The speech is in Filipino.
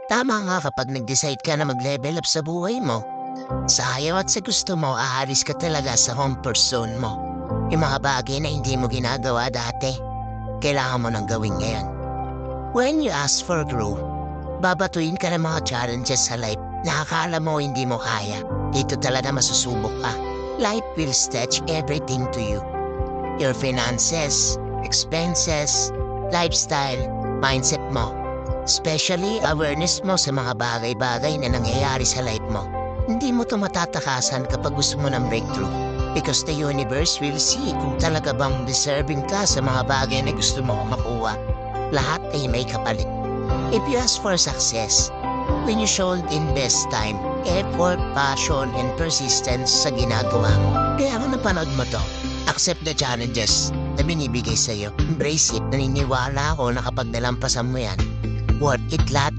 Tama nga kapag nag-decide ka na mag-level up sa buhay mo. Sa ayaw at sa gusto mo, aalis ka talaga sa comfort zone mo. Yung mga bagay na hindi mo ginagawa dati, kailangan mo nang gawin ngayon. When you ask for growth, babatuin ka ng mga challenges sa life na akala mo hindi mo kaya. Dito talaga masusubok ka. Life will stretch everything to you. Your finances, expenses, lifestyle, mindset mo. Especially awareness mo sa mga bagay-bagay na nangyayari sa life mo. Hindi mo ito matatakasan kapag gusto mo ng breakthrough. Because the universe will see kung talaga bang deserving ka sa mga bagay na gusto mo makuha. Lahat ay may kapalit. If you ask for success, when you should invest time, effort, passion, and persistence sa ginagawa mo. Kaya kung napanood mo to, accept the challenges na binibigay sa'yo. Embrace it. Naniniwala ako na kapag nalampasan mo yan, worth it lahat.